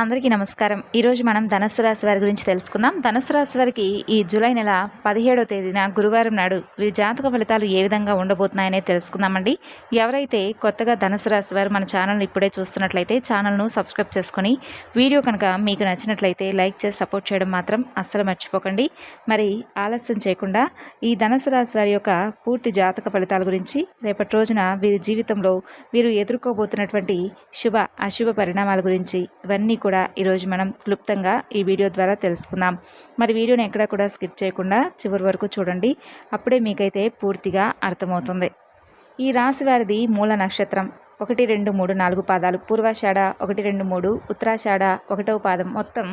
అందరికీ నమస్కారం. ఈరోజు మనం ధనుస్సు రాశి వారి గురించి తెలుసుకుందాం. ధనుస్సు రాశి వారికి ఈ జూలై నెల 17వ తేదీన గురువారం నాడు వీరి జాతక ఫలితాలు ఏ విధంగా ఉండబోతున్నాయనే తెలుసుకుందామండి. ఎవరైతే కొత్తగా ధనుస్సు రాశి వారు మన ఛానల్ని ఇప్పుడే చూస్తున్నట్లయితే ఛానల్ను సబ్స్క్రైబ్ చేసుకొని వీడియో కనుక మీకు నచ్చినట్లయితే లైక్ చేసి సపోర్ట్ చేయడం మాత్రం అస్సలు మర్చిపోకండి. మరి ఆలస్యం చేయకుండా ఈ ధనుస్సు రాశి వారి యొక్క పూర్తి జాతక ఫలితాల గురించి రేపటి రోజున వీరి జీవితంలో వీరు ఎదుర్కోబోతున్నటువంటి శుభ అశుభ పరిణామాల గురించి ఇవన్నీ కూడా ఈరోజు మనం క్లుప్తంగా ఈ వీడియో ద్వారా తెలుసుకుందాం. మరి వీడియోని ఎక్కడా కూడా స్కిప్ చేయకుండా చివరి వరకు చూడండి. అప్పుడే మీకైతే పూర్తిగా అర్థమవుతుంది. ఈ రాశి వారిది మూల నక్షత్రం 1, 2, 3, 4 పాదాలు, పూర్వాషాఢ 1, 2, 3, ఉత్తరాషాఢ 1వ పాదం, మొత్తం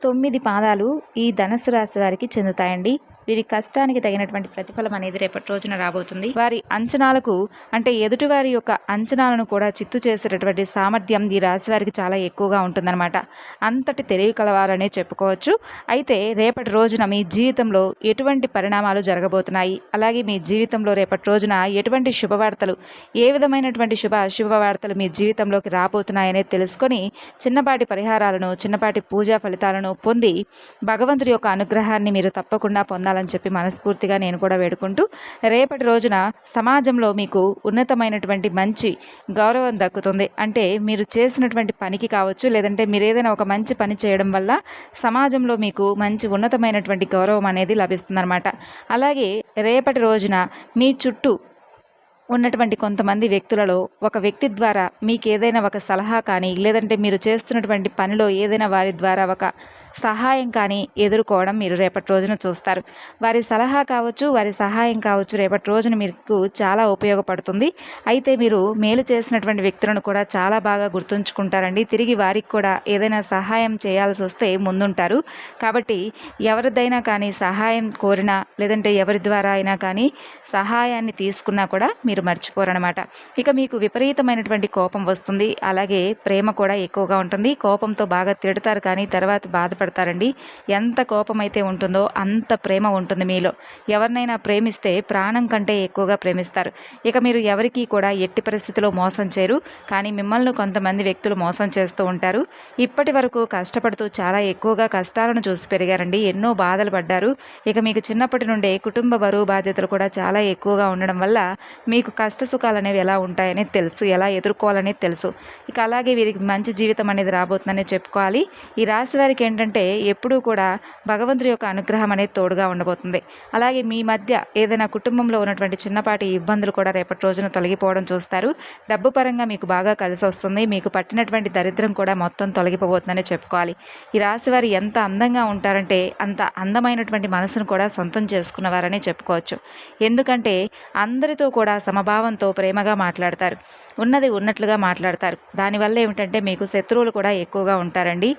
9 పాదాలు ఈ ధనుస్సు రాశి వారికి చెందుతాయండి. వీరి కష్టానికి తగినటువంటి ప్రతిఫలం అనేది రేపటి రోజున రాబోతుంది. వారి అంచనాలకు అంటే ఎదుటివారి యొక్క అంచనాలను కూడా చిత్తు చేసేటటువంటి సామర్థ్యం ఈ రాశి వారికి చాలా ఎక్కువగా ఉంటుందన్నమాట. అంతటి తెలివి కలవారనే చెప్పుకోవచ్చు. అయితే రేపటి రోజున మీ జీవితంలో ఎటువంటి పరిణామాలు జరగబోతున్నాయి, అలాగే మీ జీవితంలో రేపటి రోజున ఎటువంటి శుభవార్తలు, ఏ విధమైనటువంటి అశుభవార్తలు మీ జీవితంలోకి రాబోతున్నాయనే తెలుసుకొని చిన్నపాటి పరిహారాలను, చిన్నపాటి పూజా ఫలితాలను పొంది భగవంతుడి యొక్క అనుగ్రహాన్ని మీరు తప్పకుండా పొందాలని చెప్పి మనస్ఫూర్తిగా నేను కూడా వేడుకుంటూ, రేపటి రోజున సమాజంలో మీకు ఉన్నతమైనటువంటి మంచి గౌరవం దక్కుతుంది. అంటే మీరు చేసినటువంటి పనికి కావచ్చు, లేదంటే మీరు ఏదైనా ఒక మంచి పని చేయడం వల్ల సమాజంలో మీకు మంచి ఉన్నతమైనటువంటి గౌరవం అనేది లభిస్తుందన్నమాట. అలాగే రేపటి రోజున మీ చుట్టూ ఉన్నటువంటి కొంతమంది వ్యక్తులలో ఒక వ్యక్తి ద్వారా మీకు ఏదైనా ఒక సలహా కానీ, లేదంటే మీరు చేస్తున్నటువంటి పనిలో ఏదైనా వారి ద్వారా ఒక సహాయం కానీ ఎదుర్కోవడం మీరు రేపటి రోజున చూస్తారు. వారి సలహా కావచ్చు, వారి సహాయం కావచ్చు, రేపటి రోజున మీకు చాలా ఉపయోగపడుతుంది. అయితే మీరు మేలు చేసినటువంటి వ్యక్తులను కూడా చాలా బాగా గుర్తుంచుకుంటారండి. తిరిగి వారికి కూడా ఏదైనా సహాయం చేయాల్సి వస్తే ముందుంటారు. కాబట్టి ఎవరిదైనా కానీ సహాయం కోరినా, లేదంటే ఎవరి ద్వారా అయినా కానీ సహాయాన్ని తీసుకున్నా కూడా మీరు మర్చిపోరనమాట. ఇక మీకు విపరీతమైనటువంటి కోపం వస్తుంది. అలాగే ప్రేమ కూడా ఎక్కువగా ఉంటుంది. కోపంతో బాగా తిడతారు, కానీ తర్వాత బాధపడతారండి. ఎంత కోపం అయితే ఉంటుందో అంత ప్రేమ ఉంటుంది మీలో. ఎవరినైనా ప్రేమిస్తే ప్రాణం కంటే ఎక్కువగా ప్రేమిస్తారు. ఇక మీరు ఎవరికీ కూడా ఎట్టి పరిస్థితిలో మోసం చేయరు, కానీ మిమ్మల్ని కొంతమంది వ్యక్తులు మోసం చేస్తూ ఉంటారు. ఇప్పటి వరకు కష్టపడుతూ చాలా ఎక్కువగా కష్టాలను చూసి పెరిగారండి. ఎన్నో బాధలు పడ్డారు. ఇక మీకు చిన్నప్పటి నుండే కుటుంబ బరువు బాధ్యతలు కూడా చాలా ఎక్కువగా ఉండడం వల్ల మీకు కష్ట సుఖాలు అనేవి ఎలా ఉంటాయనేది తెలుసు, ఎలా ఎదుర్కోవాలనేది తెలుసు. ఇక అలాగే వీరికి మంచి జీవితం అనేది రాబోతుందని చెప్పుకోవాలి. ఈ రాశి వారికి ఏంటంటే ఎప్పుడూ కూడా భగవంతుడి యొక్క అనుగ్రహం అనేది తోడుగా ఉండబోతుంది. అలాగే మీ మధ్య ఏదైనా కుటుంబంలో ఉన్నటువంటి చిన్నపాటి ఇబ్బందులు కూడా రేపటి రోజున తొలగిపోవడం చూస్తారు. డబ్బు పరంగా మీకు బాగా కలిసి వస్తుంది. మీకు పట్టినటువంటి దరిద్రం కూడా మొత్తం తొలగిపోబోతుందని చెప్పుకోవాలి. ఈ రాశి వారు ఎంత అందంగా ఉంటారంటే అంత అందమైనటువంటి మనసును కూడా సొంతం చేసుకున్నవారని చెప్పుకోవచ్చు. ఎందుకంటే అందరితో కూడా సమభావంతో ప్రేమగా మాట్లాడతారు. ఉన్నది ఉన్నట్లుగా మాట్లాడతారు. దానివల్ల ఏమిటంటే మీకు శత్రువులు కూడా ఎక్కువగా ఉంటారండి.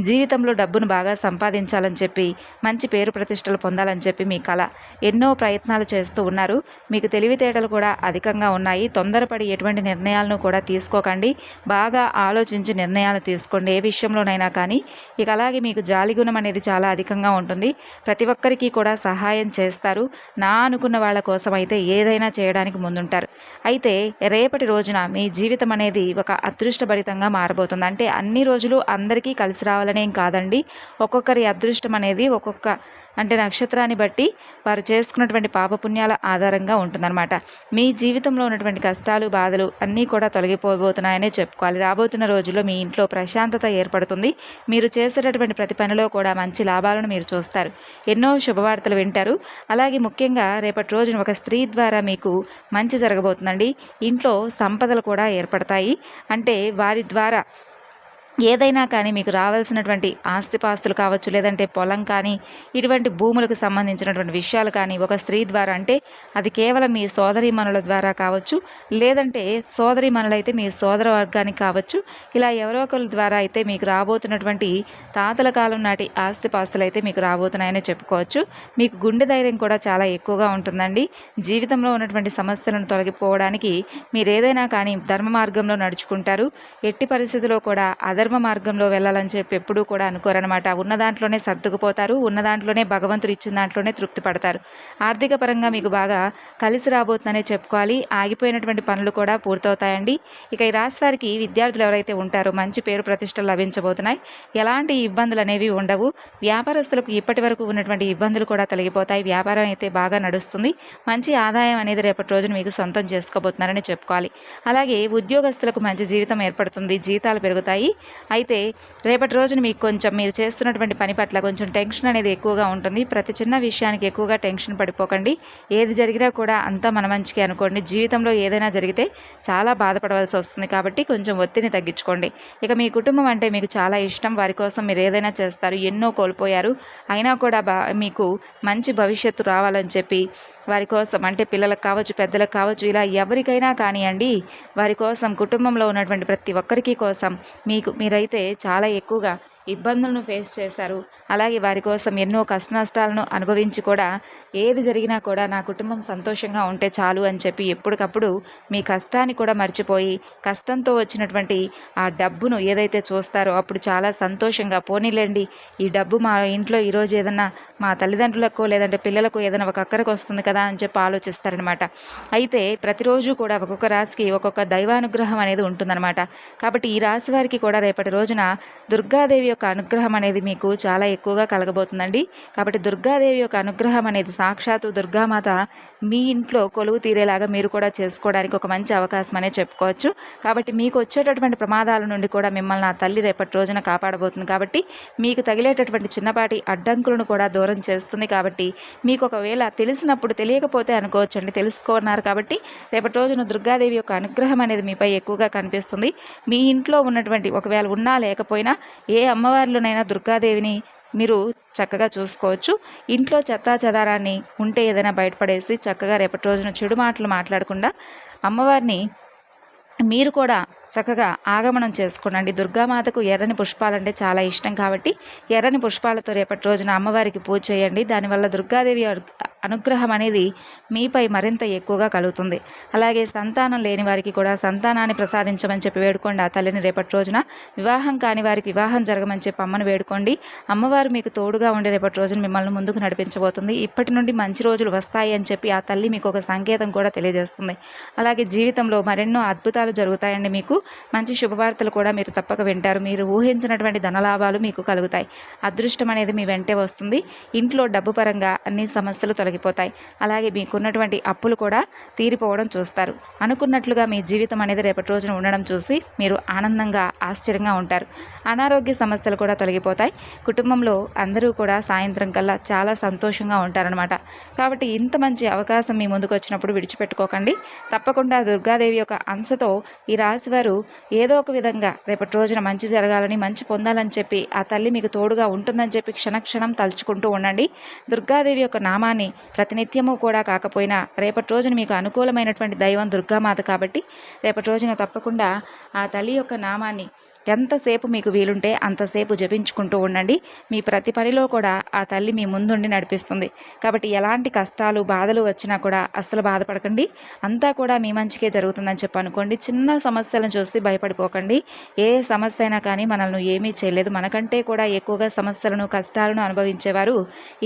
జీవితంలో డబ్బును బాగా సంపాదించాలని చెప్పి, మంచి పేరు ప్రతిష్టలు పొందాలని చెప్పి మీ కళ. ఎన్నో ప్రయత్నాలు చేస్తూ ఉన్నారు. మీకు తెలివితేటలు కూడా అధికంగా ఉన్నాయి. తొందరపడి ఎటువంటి నిర్ణయాలను కూడా తీసుకోకండి. బాగా ఆలోచించి నిర్ణయాలు తీసుకోండి ఏ విషయంలోనైనా కానీ. ఇక అలాగే మీకు జాలిగుణం అనేది చాలా అధికంగా ఉంటుంది. ప్రతి ఒక్కరికి కూడా సహాయం చేస్తారు. నా అనుకున్న వాళ్ళ కోసం అయితే ఏదైనా చేయడానికి ముందుంటారు. అయితే రేపటి రోజున మీ జీవితం అనేది ఒక అదృష్టభరితంగా మారబోతుంది. అంటే అన్ని రోజులు అందరికీ కలిసి రావాలనేం కాదండి. ఒక్కొక్కరి అదృష్టం అనేది ఒక్కొక్క అంటే నక్షత్రాన్ని బట్టి వారు చేసుకున్నటువంటి పాపపుణ్యాల ఆధారంగా ఉంటుందన్నమాట. మీ జీవితంలో ఉన్నటువంటి కష్టాలు, బాధలు అన్నీ కూడా తొలగిపోబోతున్నాయనే చెప్పుకోవాలి. రాబోతున్న రోజుల్లో మీ ఇంట్లో ప్రశాంతత ఏర్పడుతుంది. మీరు చేసేటటువంటి ప్రతి పనిలో కూడా మంచి లాభాలను మీరు చూస్తారు. ఎన్నో శుభవార్తలు వింటారు. అలాగే ముఖ్యంగా రేపటి రోజున ఒక స్త్రీ ద్వారా మీకు మంచి జరగబోతుందండి. ఇంట్లో సంపదలు కూడా ఏర్పడతాయి. అంటే వారి ద్వారా ఏదైనా కానీ మీకు రావాల్సినటువంటి ఆస్తిపాస్తులు కావచ్చు, లేదంటే పొలం కానీ, ఇటువంటి భూములకు సంబంధించినటువంటి విషయాలు కానీ ఒక స్త్రీ ద్వారా, అంటే అది కేవలం మీ సోదరీమణుల ద్వారా కావచ్చు, లేదంటే సోదరీమణులైతే మీ సోదర వర్గానికి కావచ్చు. ఇలా ఎవరో ఒకరి ద్వారా అయితే మీకు రాబోతున్నటువంటి తాతల కాలం నాటి ఆస్తిపాస్తులు అయితే మీకు రాబోతున్నాయని చెప్పుకోవచ్చు. మీకు గుండె ధైర్యం కూడా చాలా ఎక్కువగా ఉంటుందండి. జీవితంలో ఉన్నటువంటి సమస్యలను తొలగిపోవడానికి మీరు ఏదైనా కానీ ధర్మ మార్గంలో నడుచుకుంటారు. ఎట్టి పరిస్థితిలో కూడా అధర్మ మార్గంలో వెళ్ళాలని చెప్పి ఎప్పుడూ కూడా అనుకోరనమాట. ఉన్న దాంట్లోనే సర్దుకుపోతారు, ఉన్న దాంట్లోనే భగవంతుడు ఇచ్చిన దాంట్లోనే తృప్తి పడతారు. ఆర్థిక పరంగా మీకు బాగా కలిసి రాబోతుందనే చెప్పుకోవాలి. ఆగిపోయినటువంటి పనులు కూడా పూర్తవుతాయండి. ఇక ఈ రాశి వారికి విద్యార్థులు ఎవరైతే ఉంటారో మంచి పేరు ప్రతిష్టలు లభించబోతున్నాయి. ఎలాంటి ఇబ్బందులు అనేవి ఉండవు. వ్యాపారస్తులకు ఇప్పటి వరకు ఉన్నటువంటి ఇబ్బందులు కూడా తొలగిపోతాయి. వ్యాపారం అయితే బాగా నడుస్తుంది. మంచి ఆదాయం అనేది రేపటి రోజున మీకు సొంతం చేసుకోబోతున్నారని చెప్పుకోవాలి. అలాగే ఉద్యోగస్తులకు మంచి జీవితం ఏర్పడుతుంది, జీతాలు పెరుగుతాయి. అయితే రేపటి రోజున మీకు కొంచెం మీరు చేస్తున్నటువంటి పని పట్ల కొంచెం టెన్షన్ అనేది ఎక్కువగా ఉంటుంది. ప్రతి చిన్న విషయానికి ఎక్కువగా టెన్షన్ పడిపోకండి. ఏది జరిగినా కూడా అంతా మన మంచికి అనుకోండి. జీవితంలో ఏదైనా జరిగితే చాలా బాధపడవలసి వస్తుంది కాబట్టి కొంచెం ఒత్తిడిని తగ్గించుకోండి. ఇక మీ కుటుంబం అంటే మీకు చాలా ఇష్టం. వారి కోసం మీరు ఏదైనా చేస్తారు. ఎన్నో కోల్పోయారు, అయినా కూడా మీకు మంచి భవిష్యత్తు రావాలని చెప్పి వారి కోసం అంటే పిల్లలకు కావచ్చు, పెద్దలకు కావచ్చు, ఇలా ఎవరికైనా కానివ్వండి, వారి కోసం కుటుంబంలో ఉన్నటువంటి ప్రతి ఒక్కరికి కోసం మీరైతే చాలా ఎక్కువగా ఇబ్బందులను ఫేస్ చేశారు. అలాగే వారి కోసం ఎన్నో కష్టనష్టాలను అనుభవించి కూడా ఏది జరిగినా కూడా నా కుటుంబం సంతోషంగా ఉంటే చాలు అని చెప్పి ఎప్పటికప్పుడు మీ కష్టాన్ని కూడా మర్చిపోయి కష్టంతో వచ్చినటువంటి ఆ డబ్బును ఏదైతే చూస్తారో అప్పుడు చాలా సంతోషంగా పోనీలేండి, ఈ డబ్బు మా ఇంట్లో ఈరోజు ఏదన్నా మా తల్లిదండ్రులకు లేదంటే పిల్లలకు ఏదైనా ఒక అక్కరకు వస్తుంది కదా అని చెప్పి ఆలోచిస్తారనమాట. అయితే ప్రతిరోజు కూడా ఒక్కొక్క రాశికి ఒక్కొక్క దైవానుగ్రహం అనేది ఉంటుందన్నమాట. కాబట్టి ఈ రాశి వారికి కూడా రేపటి రోజున దుర్గాదేవి యొక్క అనుగ్రహం అనేది మీకు చాలా ఎక్కువగా కలగబోతుందండి. కాబట్టి దుర్గాదేవి యొక్క అనుగ్రహం అనేది సాక్షాత్తు దుర్గామాత మీ ఇంట్లో కొలువు తీరేలాగా మీరు కూడా చేసుకోవడానికి ఒక మంచి అవకాశం అనే చెప్పుకోవచ్చు. కాబట్టి మీకు వచ్చేటటువంటి ప్రమాదాల నుండి కూడా మిమ్మల్ని ఆ తల్లి రేపటి రోజున కాపాడబోతుంది. కాబట్టి మీకు తగిలేటటువంటి చిన్నపాటి అడ్డంకులను కూడా దూరం చేస్తుంది. కాబట్టి మీకు ఒకవేళ తెలిసినప్పుడు తెలియకపోతే అనుకోవచ్చండి, తెలుసుకున్నారు కాబట్టి రేపటి రోజున దుర్గాదేవి యొక్క అనుగ్రహం అనేది మీపై ఎక్కువగా కనిపిస్తుంది. మీ ఇంట్లో ఉన్నటువంటి ఒకవేళ ఉన్నా లేకపోయినా ఏ అమ్మవారిలోనైనా దుర్గాదేవిని మీరు చక్కగా చూసుకోవచ్చు. ఇంట్లో చెత్తా చెదారాన్ని ఉంటే ఏదైనా బయటపడేసి చక్కగా రేపటి రోజున చెడు మాటలు మాట్లాడకుండా అమ్మవారిని మీరు కూడా చక్కగా ఆగమనం చేసుకోండి. దుర్గామాతకు ఎర్రని పుష్పాలంటే చాలా ఇష్టం కాబట్టి ఎర్రని పుష్పాలతో రేపటి రోజున అమ్మవారికి పూజ చేయండి. దానివల్ల దుర్గాదేవి అనుగ్రహం అనేది మీపై మరింత ఎక్కువగా కలుగుతుంది. అలాగే సంతానం లేని వారికి కూడా సంతానాన్ని ప్రసాదించమని చెప్పి వేడుకోండి ఆ తల్లిని. రేపటి రోజున వివాహం కాని వారికి వివాహం జరగమని చెప్పి అమ్మను వేడుకోండి. అమ్మవారు మీకు తోడుగా ఉండి రేపటి రోజున మిమ్మల్ని ముందుకు నడిపించబోతుంది. ఇప్పటి నుండి మంచి రోజులు వస్తాయి అని చెప్పి ఆ తల్లి మీకు ఒక సంకేతం కూడా తెలియజేస్తుంది. అలాగే జీవితంలో మరెన్నో అద్భుతాలు జరుగుతాయండి. మీకు మంచి శుభవార్తలు కూడా మీరు తప్పక వింటారు. మీరు ఊహించినటువంటి ధనలాభాలు మీకు కలుగుతాయి. అదృష్టం అనేది మీ వెంటే వస్తుంది. ఇంట్లో డబ్బు పరంగా అన్ని సమస్యలు తొలగిపోతాయి. అలాగే మీకున్నటువంటి అప్పులు కూడా తీరిపోవడం చూస్తారు. అనుకున్నట్లుగా మీ జీవితం అనేది రేపటి రోజున ఉండడం చూసి మీరు ఆనందంగా ఆశ్చర్యంగా ఉంటారు. అనారోగ్య సమస్యలు కూడా తొలగిపోతాయి. కుటుంబంలో అందరూ కూడా సాయంత్రం కల్లా చాలా సంతోషంగా ఉంటారనమాట. కాబట్టి ఇంత మంచి అవకాశం మీ ముందుకు వచ్చినప్పుడు విడిచిపెట్టుకోకండి. తప్పకుండా దుర్గాదేవి యొక్క అంశతో ఈ రాశి వారు ఏదో ఒక విధంగా రేపటి రోజున మంచి జరగాలని, మంచి పొందాలని చెప్పి ఆ తల్లి మీకు తోడుగా ఉంటుందని చెప్పి క్షణక్షణం తలుచుకుంటూ ఉండండి. దుర్గాదేవి యొక్క నామాన్ని ప్రతినిత్యము కూడా కాకపోయినా రేపటి రోజున మీకు అనుకూలమైనటువంటి దైవం దుర్గామాత కాబట్టి రేపటి రోజున తప్పకుండా ఆ తల్లి యొక్క నామాన్ని ఎంతసేపు మీకు వీలుంటే అంతసేపు జపించుకుంటూ ఉండండి. మీ ప్రతి పనిలో కూడా ఆ తల్లి మీ ముందుండి నడిపిస్తుంది. కాబట్టి ఎలాంటి కష్టాలు బాధలు వచ్చినా కూడా అస్సలు బాధపడకండి. అంతా కూడా మీ మంచికే జరుగుతుందని చెప్పి అనుకోండి. చిన్న సమస్యలను చూసి భయపడిపోకండి. ఏ సమస్య అయినా కానీ మనల్ని ఏమీ చేయలేదు. మనకంటే కూడా ఎక్కువగా సమస్యలను కష్టాలను అనుభవించేవారు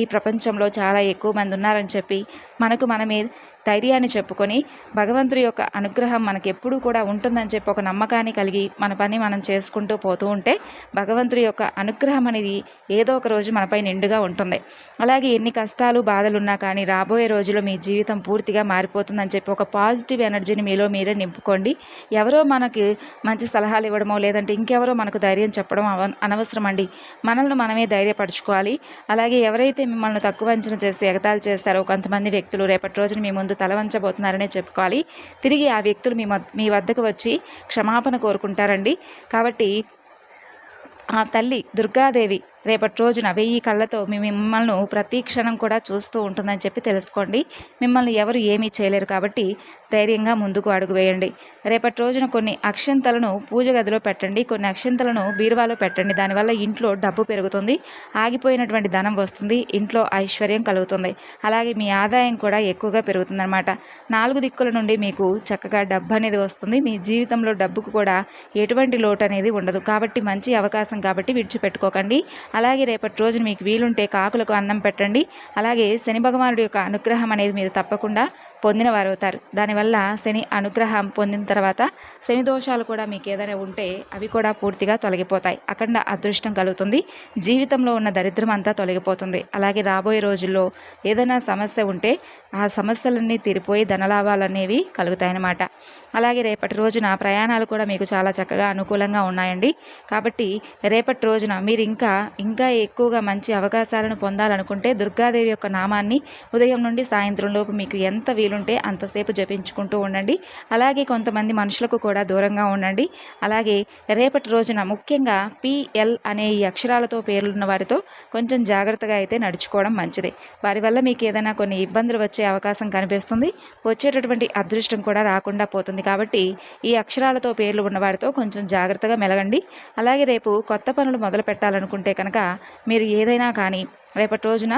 ఈ ప్రపంచంలో చాలా ఎక్కువ మంది ఉన్నారని చెప్పి మనమే ధైర్యాన్ని చెప్పుకొని భగవంతుడి యొక్క అనుగ్రహం మనకి ఎప్పుడూ కూడా ఉంటుందని చెప్పి ఒక నమ్మకాన్ని కలిగి మన పని మనం చేసుకుంటూ పోతూ ఉంటే భగవంతుడి యొక్క అనుగ్రహం అనేది ఏదో ఒక రోజు మనపై నిండుగా ఉంటుంది. అలాగే ఎన్ని కష్టాలు బాధలు ఉన్నా కానీ రాబోయే రోజుల్లో మీ జీవితం పూర్తిగా మారిపోతుందని చెప్పి ఒక పాజిటివ్ ఎనర్జీని మీలో మీరే నింపుకోండి. ఎవరో మనకి మంచి సలహాలు ఇవ్వడమో లేదంటే ఇంకెవరో మనకు ధైర్యం చెప్పడం అనవసరం అండి. మనల్ని మనమే ధైర్యపరచుకోవాలి. అలాగే ఎవరైతే మిమ్మల్ని తక్కువ అంచనా చేసి ఎగతాళి చేస్తారో కొంతమంది వ్యక్తులు రేపటి రోజున మీ ముందు తల వంచబోతున్నారనే చెప్పుకోవాలి. తిరిగి ఆ వ్యక్తులు మీ వద్దకు వచ్చి క్షమాపణ కోరుకుంటారండి. కాబట్టి ఆ తల్లి దుర్గాదేవి రేపటి రోజున 1000 కళ్ళతో మిమ్మల్ని ప్రతి క్షణం కూడా చూస్తూ ఉంటుందని చెప్పి తెలుసుకోండి. మిమ్మల్ని ఎవరు ఏమీ చేయలేరు కాబట్టి ధైర్యంగా ముందుకు అడుగు వేయండి. రేపటి రోజున కొన్ని అక్షంతలను పూజ గదిలో పెట్టండి, కొన్ని అక్షంతలను బీరువాలో పెట్టండి. దానివల్ల ఇంట్లో డబ్బు పెరుగుతుంది, ఆగిపోయినటువంటి ధనం వస్తుంది, ఇంట్లో ఐశ్వర్యం కలుగుతుంది. అలాగే మీ ఆదాయం కూడా ఎక్కువగా పెరుగుతుందన్నమాట. 4 దిక్కుల నుండి మీకు చక్కగా డబ్బు అనేది వస్తుంది. మీ జీవితంలో డబ్బుకు కూడా ఎటువంటి లోటు అనేది ఉండదు. కాబట్టి మంచి అవకాశం కాబట్టి విడిచిపెట్టుకోకండి. అలాగే రేపటి రోజున మీకు వీలుంటే కాకులకు అన్నం పెట్టండి. అలాగే శని భగవానుడి యొక్క అనుగ్రహం అనేది మీరు తప్పకుండా పొందిన వారు అవుతారు. దానివల్ల శని అనుగ్రహం పొందిన తర్వాత శని దోషాలు కూడా మీకు ఏదైనా ఉంటే అవి కూడా పూర్తిగా తొలగిపోతాయి. అఖండ అదృష్టం కలుగుతుంది. జీవితంలో ఉన్న దరిద్రం అంతా తొలగిపోతుంది. అలాగే రాబోయే రోజుల్లో ఏదైనా సమస్య ఉంటే ఆ సమస్యలన్నీ తీరిపోయి ధనలాభాలు అనేవి కలుగుతాయన్నమాట. అలాగే రేపటి రోజున ప్రయాణాలు కూడా మీకు చాలా చక్కగా అనుకూలంగా ఉన్నాయండి. కాబట్టి రేపటి రోజున మీరు ఇంకా ఎక్కువగా మంచి అవకాశాలను పొందాలనుకుంటే దుర్గాదేవి యొక్క నామాన్ని ఉదయం నుండి సాయంత్రం లోపు మీకు ఎంత వీలుంటే అంతసేపు జపించుకుంటూ ఉండండి. అలాగే కొంతమంది మనుషులకు కూడా దూరంగా ఉండండి. అలాగే రేపటి రోజున ముఖ్యంగా PL అనే ఈ అక్షరాలతో పేర్లున్న వారితో కొంచెం జాగ్రత్తగా అయితే నడుచుకోవడం మంచిది. వారి వల్ల మీకు ఏదైనా కొన్ని ఇబ్బందులు వచ్చే అవకాశం కనిపిస్తుంది. వచ్చేటటువంటి అదృష్టం కూడా రాకుండా పోతుంది. కాబట్టి ఈ అక్షరాలతో పేర్లు ఉన్న వారితో కొంచెం జాగ్రత్తగా మెలగండి. అలాగే రేపు కొత్త పనులు మొదలు పెట్టాలనుకుంటే కనుక మీరు ఏదైనా కానీ రేపటి రోజున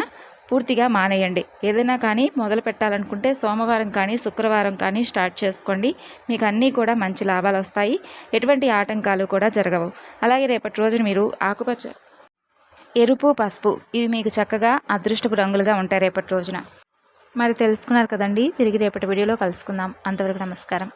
పూర్తిగా మానేయండి. ఏదైనా కానీ మొదలు పెట్టాలనుకుంటే సోమవారం కానీ శుక్రవారం కానీ స్టార్ట్ చేసుకోండి. మీకు అన్నీ కూడా మంచి లాభాలు వస్తాయి. ఎటువంటి ఆటంకాలు కూడా జరగవు. అలాగే రేపటి రోజున మీరు ఆకుపచ్చ, ఎరుపు, పసుపు ఇవి మీకు చక్కగా అదృష్టపు రంగులుగా ఉంటాయి రేపటి రోజున. మరి తెలుసుకున్నారు కదండి. తిరిగి రేపటి వీడియోలో కలుసుకుందాం. అంతవరకు నమస్కారం.